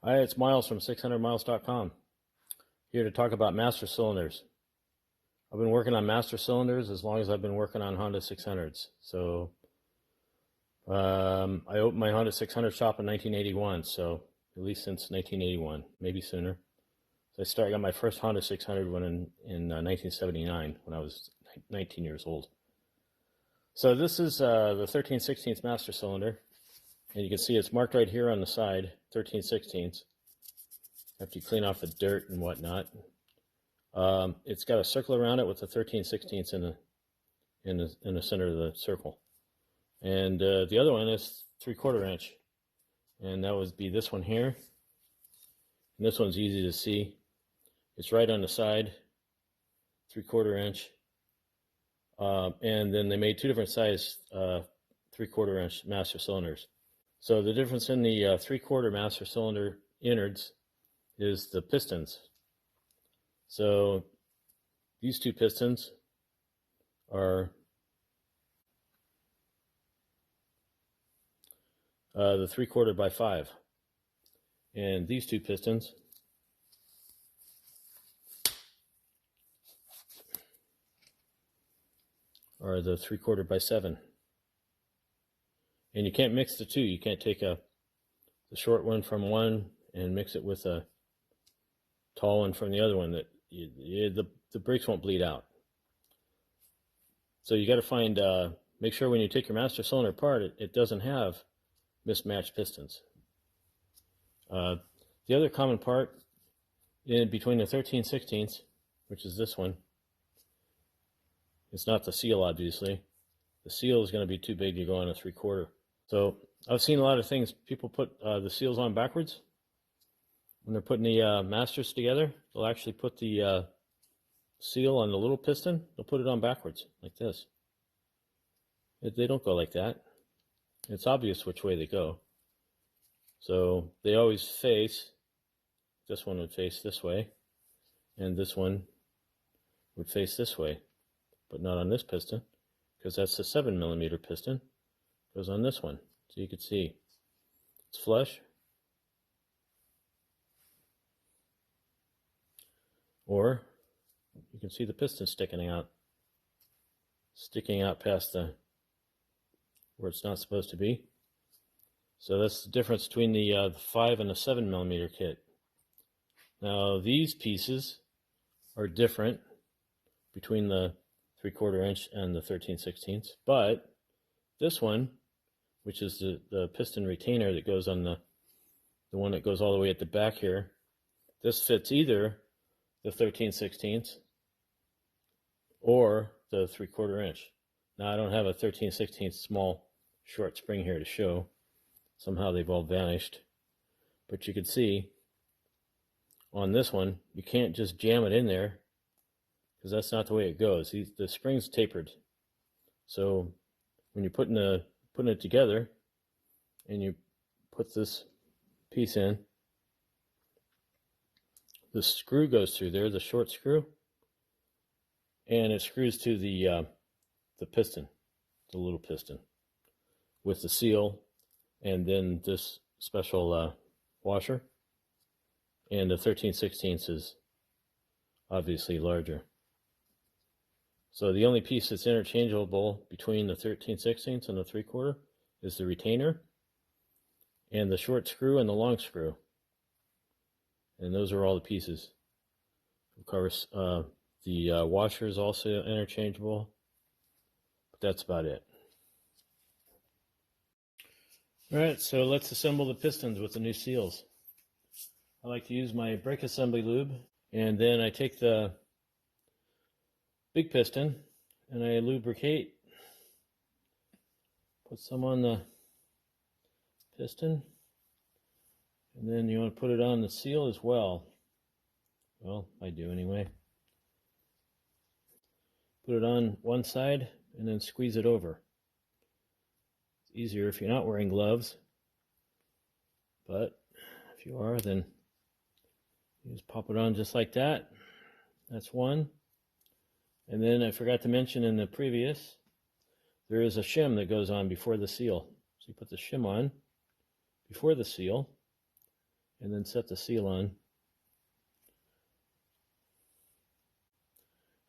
Hi, it's Miles from 600miles.com, here to talk about master cylinders. I've been working on master cylinders as long as I've been working on Honda 600s. So I opened my Honda 600 shop in 1981, so at least since 1981, maybe sooner. So I got my first Honda 600 in 1979 when I was 19 years old. So this is the 13/16 master cylinder. And you can see it's marked right here on the side, 13/16. After you clean off the dirt and whatnot. It's got a circle around it with the 13/16 in the center of the circle. And the other one is 3/4 inch. And that would be this one here. And this one's easy to see. It's right on the side, 3/4 inch. And then they made two different size 3/4 inch master cylinders. So the difference in the 3/4 master cylinder innards is the pistons. So these two pistons are the 3/4 by 5. And these two pistons are the 3/4 by 7. And you can't mix the two. You can't take the short one from one and mix it with a tall one from the other one. That the brakes won't bleed out. So you got to find, make sure when you take your master cylinder apart, it doesn't have mismatched pistons. The other common part in between the 13/16, which is this one, it's not the seal, obviously. The seal is going to be too big to go on a 3/4. So I've seen a lot of things. People put the seals on backwards. When they're putting the masters together, they'll actually put the seal on the little piston. They'll put it on backwards, like this. They don't go like that. It's obvious which way they go. So they always face, this one would face this way, and this one would face this way, but not on this piston, because that's the 7mm piston. Goes on this one. So you can see it's flush. Or you can see the piston sticking out past where it's not supposed to be. So that's the difference between the 5 and the 7mm kit. Now these pieces are different between the 3/4 inch and the 13/16, but this one, which is the piston retainer that goes on the one that goes all the way at the back here, this fits either the 13/16 or the 3/4 inch. Now I don't have a 13/16 small short spring here to show. Somehow they've all vanished. But you can see on this one, you can't just jam it in there because that's not the way it goes. The spring's tapered. So when you're putting it together and you put this piece in, the screw goes through there, the short screw, and it screws to the piston, the little piston, with the seal, and then this special washer. And the 13/16 is obviously larger. So the only piece that's interchangeable between the 13/16 and the 3/4 is the retainer and the short screw and the long screw. And those are all the pieces. Of course, the washer is also interchangeable, but that's about it. All right, so let's assemble the pistons with the new seals. I like to use my brake assembly lube, and then I take the big piston and I lubricate, put some on the piston, and then you want to put it on the seal as well. Well, I do anyway. Put it on one side and then squeeze it over. It's easier if you're not wearing gloves, but if you are, then you just pop it on just like that. That's one. And then I forgot to mention in the previous, there is a shim that goes on before the seal. So you put the shim on before the seal, and then set the seal on.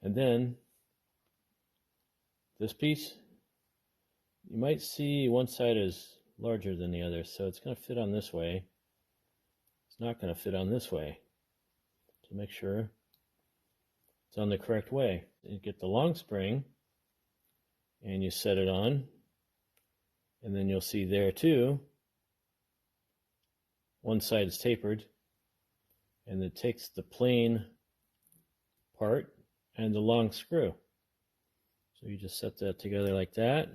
And then this piece, you might see one side is larger than the other, so it's going to fit on this way. It's not going to fit on this way. So make sure it's on the correct way. You get the long spring and you set it on, and then you'll see there too, one side is tapered, and it takes the plain part and the long screw. So you just set that together like that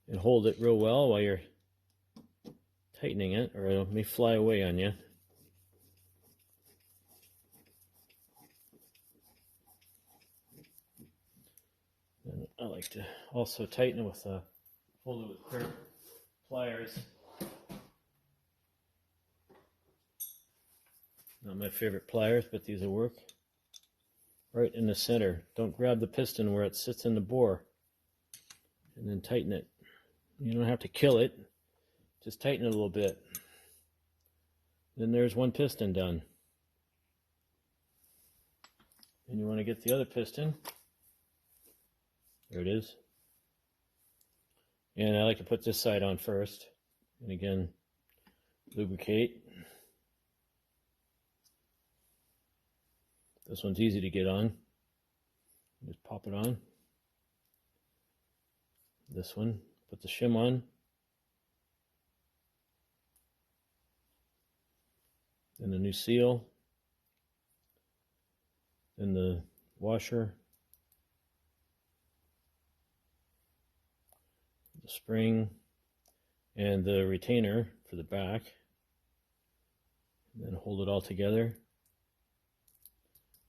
and hold it real well while you're tightening it, or it may fly away on you. And I like to also tighten it with hold it with clear pliers. Not my favorite pliers, but these will work. Right in the center. Don't grab the piston where it sits in the bore, and then tighten it. You don't have to kill it, just tighten it a little bit. Then there's one piston done. And you want to get the other piston. There it is. And I like to put this side on first, and again lubricate. This one's easy to get on. Just pop it on. This one, put the shim on. Then the new seal. Then the washer. The spring. And the retainer for the back. And then hold it all together.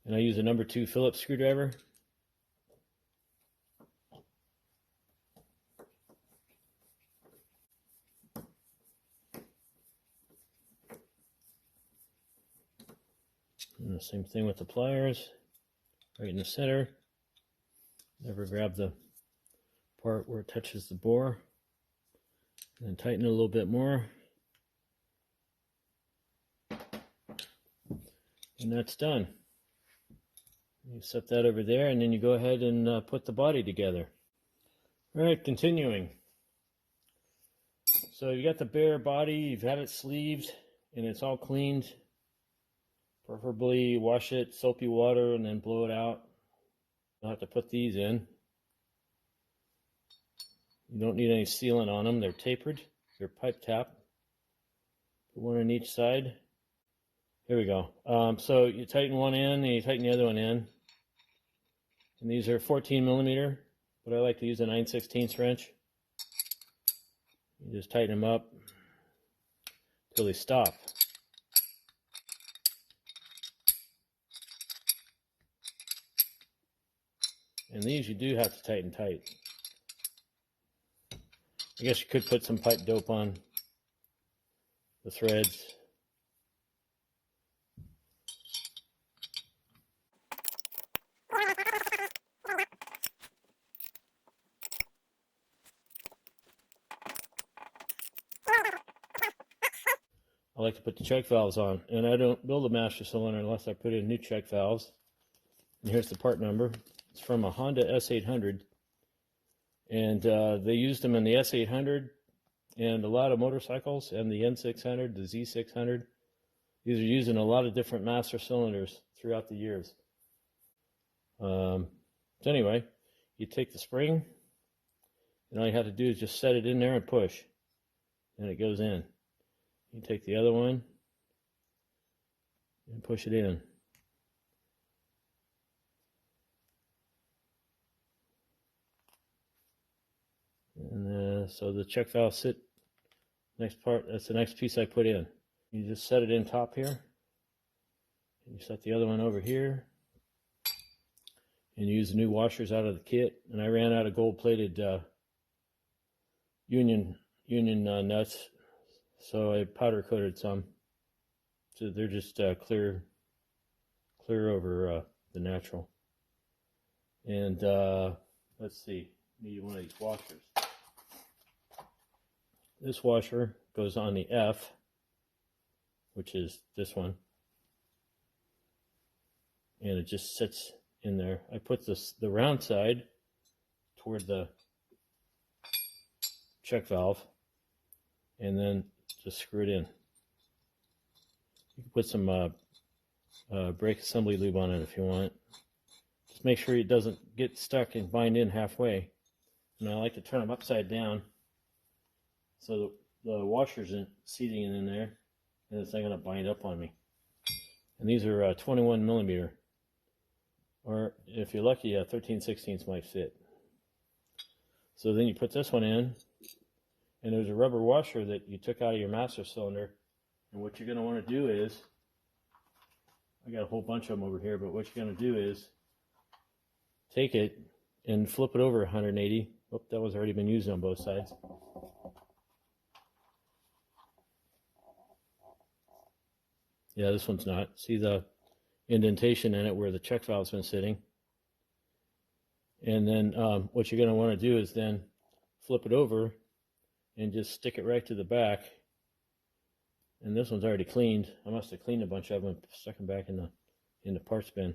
And I use a number 2 Phillips screwdriver. And the same thing with the pliers, right in the center. Never grab the part where it touches the bore. And then tighten it a little bit more. And that's done. You set that over there, and then you go ahead and put the body together. All right, continuing. So you got the bare body, you've had it sleeved, and it's all cleaned. Preferably wash it, soapy water, and then blow it out. You'll have to put these in. You don't need any sealant on them. They're tapered. They're pipe tap. Put one on each side. Here we go. So you tighten one in, and you tighten the other one in. And these are 14 millimeter, but I like to use a 9/16 wrench. You just tighten them up until they stop. And these you do have to tighten tight. I guess you could put some pipe dope on the threads. I like to put the check valves on, and I don't build a master cylinder unless I put in new check valves. And here's the part number. It's from a Honda S800, and they used them in the S800 and a lot of motorcycles, and the N600, the Z600. These are used in a lot of different master cylinders throughout the years. So anyway, you take the spring, and all you have to do is just set it in there and push, and it goes in. You take the other one and push it in. And so the check valve sit next part. That's the next piece I put in. You just set it in top here. And you set the other one over here. And you use the new washers out of the kit. And I ran out of gold-plated union nuts. So I powder coated some, so they're just clear over the natural. And let's see, need one of these washers. This washer goes on the F, which is this one. And it just sits in there. I put the round side toward the check valve and then just screw it in. You can put some brake assembly lube on it if you want. Just make sure it doesn't get stuck and bind in halfway. And I like to turn them upside down so the washer's seating in there and it's not going to bind up on me. And these are 21 millimeter. Or if you're lucky, 13/16 might fit. So then you put this one in, and there's a rubber washer that you took out of your master cylinder. And what you're going to want to do is, I got a whole bunch of them over here, but what you're going to do is take it and flip it over 180. Oh, that was already been used on both sides. Yeah, this one's not. See the indentation in it where the check valve's been sitting. And then what you're going to want to do is then flip it over and just stick it right to the back. And this one's already cleaned. I must have cleaned a bunch of them and stuck them back in the parts bin.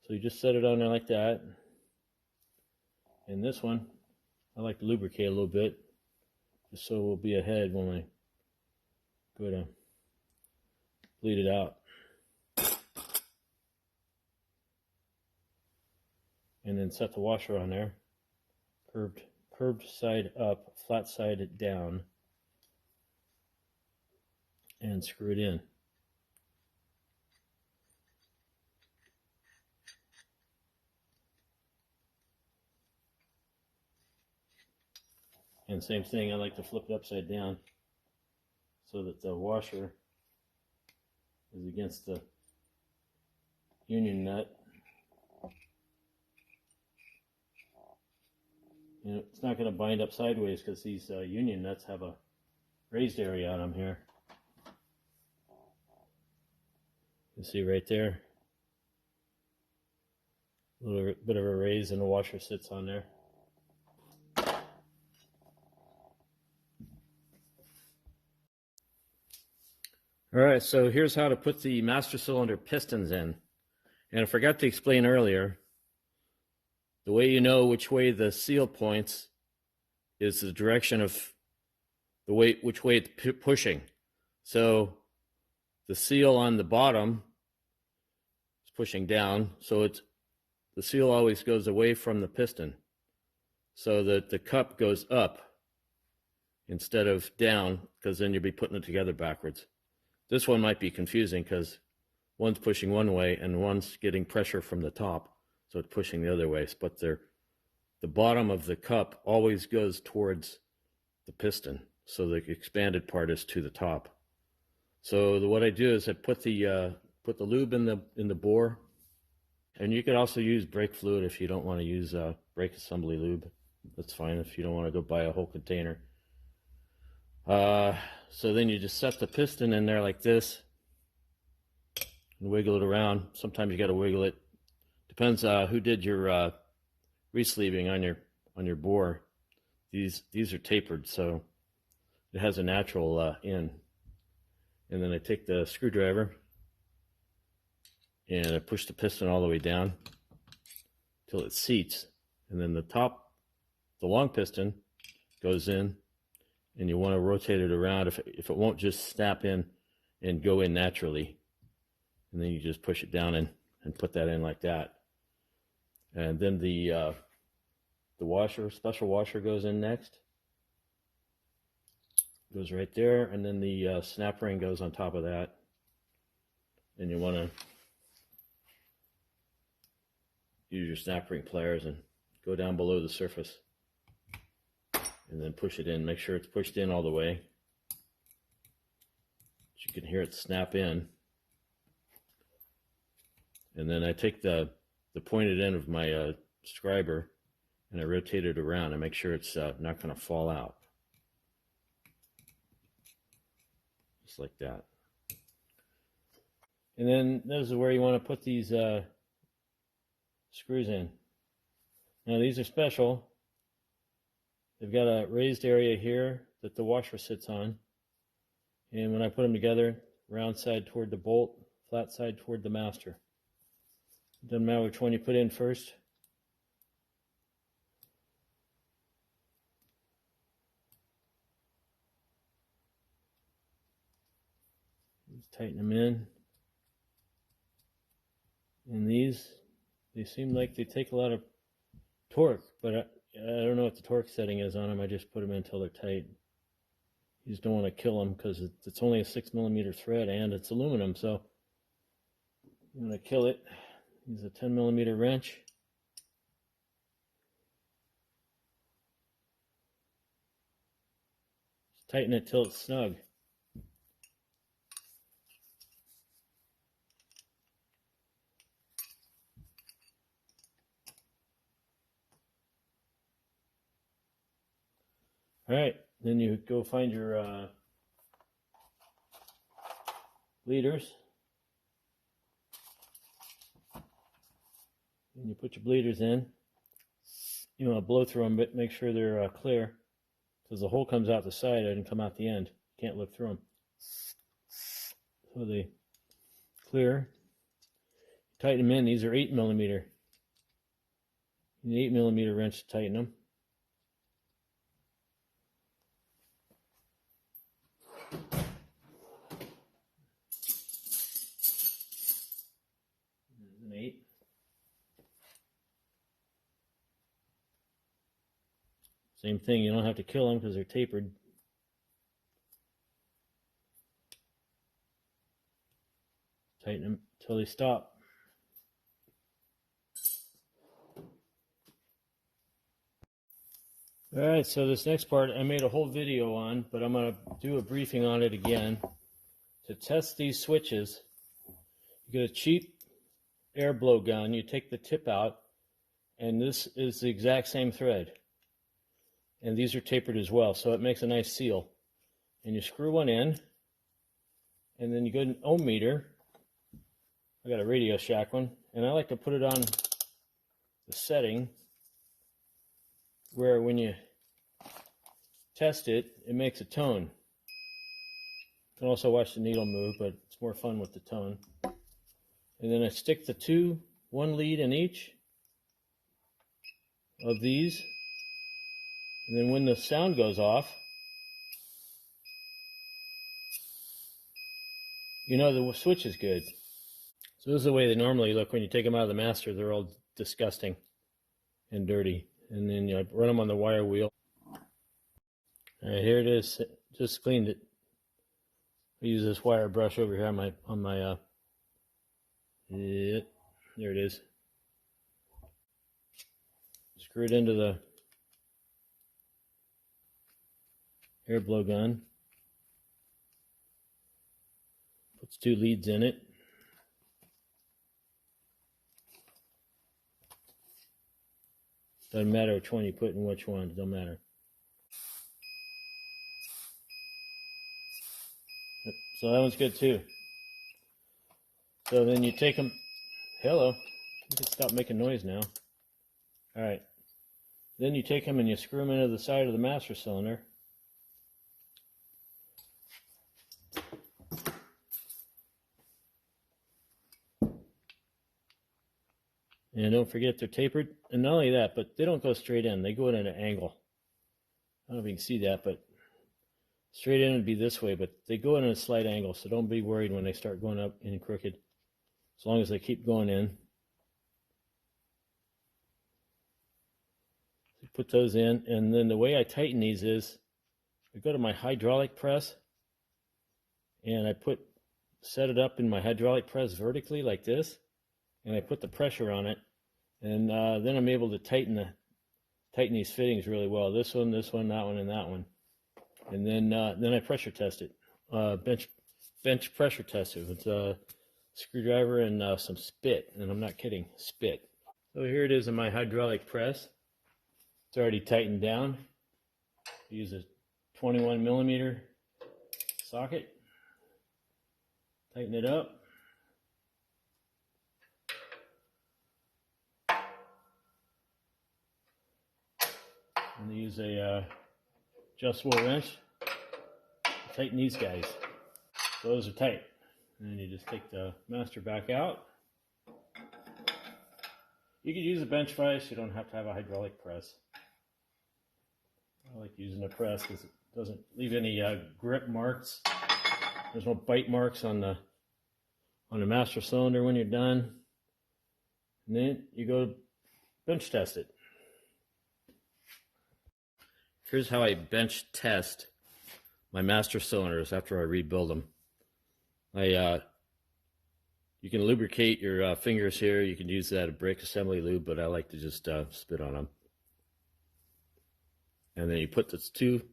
So you just set it on there like that. And this one, I like to lubricate a little bit, just so it will be ahead when I go to bleed it out. And then set the washer on there, curved side up, flat side down, and screw it in. And same thing, I like to flip it upside down so that the washer is against the union nut. You know, it's not going to bind up sideways because these union nuts have a raised area on them here. You see right there, a little bit of a raise, and the washer sits on there. All right, so here's how to put the master cylinder pistons in. And I forgot to explain earlier, the way you know which way the seal points is the direction of the way, which way it's pushing. So the seal on the bottom is pushing down, so the seal always goes away from the piston, so that the cup goes up instead of down, because then you'll be putting it together backwards. This one might be confusing because one's pushing one way and one's getting pressure from the top. So it's pushing the other way, but the bottom of the cup always goes towards the piston, so the expanded part is to the top. So what I do is I put the lube in the bore, and you could also use brake fluid if you don't want to use brake assembly lube. That's fine if you don't want to go buy a whole container. So then you just set the piston in there like this and wiggle it around. Sometimes you got to wiggle it. Depends who did your re-sleeving on your bore. These are tapered, so it has a natural in. And then I take the screwdriver and I push the piston all the way down till it seats. And then the long piston goes in, and you want to rotate it around if it won't just snap in and go in naturally. And then you just push it down and put that in like that. And then the washer, special washer, goes in next. Goes right there, and then the snap ring goes on top of that. And you want to use your snap ring pliers and go down below the surface. And then push it in. Make sure it's pushed in all the way. You can hear it snap in. And then I take the pointed end of my scriber and I rotate it around and make sure it's not going to fall out. Just like that. And then this is where you want to put these screws in. Now these are special. They've got a raised area here that the washer sits on. And when I put them together, round side toward the bolt, flat side toward the master. Doesn't matter which one you put in first. Just tighten them in. And these, they seem like they take a lot of torque, but I don't know what the torque setting is on them. I just put them in until they're tight. You just don't want to kill them because it's only a 6mm thread and it's aluminum, so you want to kill it. Use a 10mm wrench. Just tighten it till it's snug. All right, then you go find your bleeders. And you put your bleeders in. You want to blow through them, but make sure they're clear, because the hole comes out the side and come out the end. You can't look through them. So they clear. Tighten them in. These are 8mm. You need an 8mm wrench to tighten them. There's an 8. Same thing, you don't have to kill them because they're tapered. Tighten them until they stop. Alright, so this next part I made a whole video on, but I'm going to do a briefing on it again. To test these switches, you get a cheap air blow gun, you take the tip out, and this is the exact same thread. And these are tapered as well, so it makes a nice seal. And you screw one in, and then you go to an ohm meter. I got a Radio Shack one, and I like to put it on the setting where when you test it, it makes a tone. You can also watch the needle move, but it's more fun with the tone. And then I stick the one lead in each of these. And then when the sound goes off, you know the switch is good. So this is the way they normally look when you take them out of the master. They're all disgusting and dirty. And then you run them on the wire wheel. All right, here it is. Just cleaned it. I use this wire brush over here on my yeah, there it is. Screw it into the air blow gun. Puts 2 leads in it. Doesn't matter which one you put in which one, it don't matter. So that one's good too. So then you take them, hello, you can stop making noise now. All right, then you take them and you screw them into the side of the master cylinder. And don't forget they're tapered. And not only that, but they don't go straight in. They go in at an angle. I don't know if you can see that, but straight in would be this way, but they go in at a slight angle, so don't be worried when they start going up in crooked, as long as they keep going in. So put those in, and then the way I tighten these is I go to my hydraulic press, and I set it up in my hydraulic press vertically like this, and I put the pressure on it, and then I'm able to tighten these fittings really well. This one, that one, and that one. And then I pressure test it. Bench pressure test it with a screwdriver and some spit. And I'm not kidding, spit. So here it is in my hydraulic press. It's already tightened down. I use a 21mm socket. Tighten it up. And use a adjustable wrench to tighten these guys. those are tight. And then you just take the master back out. You could use a bench vise. You don't have to have a hydraulic press. I like using a press because it doesn't leave any grip marks. There's no bite marks on the master cylinder when you're done. And then you go bench test it. Here's how I bench test my master cylinders after I rebuild them. You can lubricate your fingers here. You can use that brake assembly lube, but I like to just spit on them. And then you put these two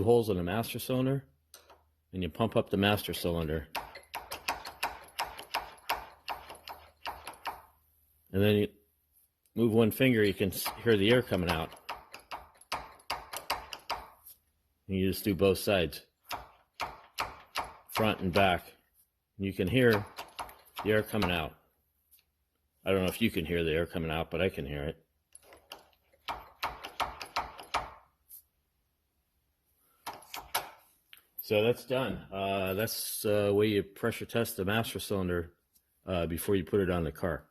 holes in the master cylinder, and you pump up the master cylinder. And then you move one finger, you can hear the air coming out. And you just do both sides, front and back. And you can hear the air coming out. I don't know if you can hear the air coming out, but I can hear it. So that's done. That's the way you pressure test the master cylinder before you put it on the car.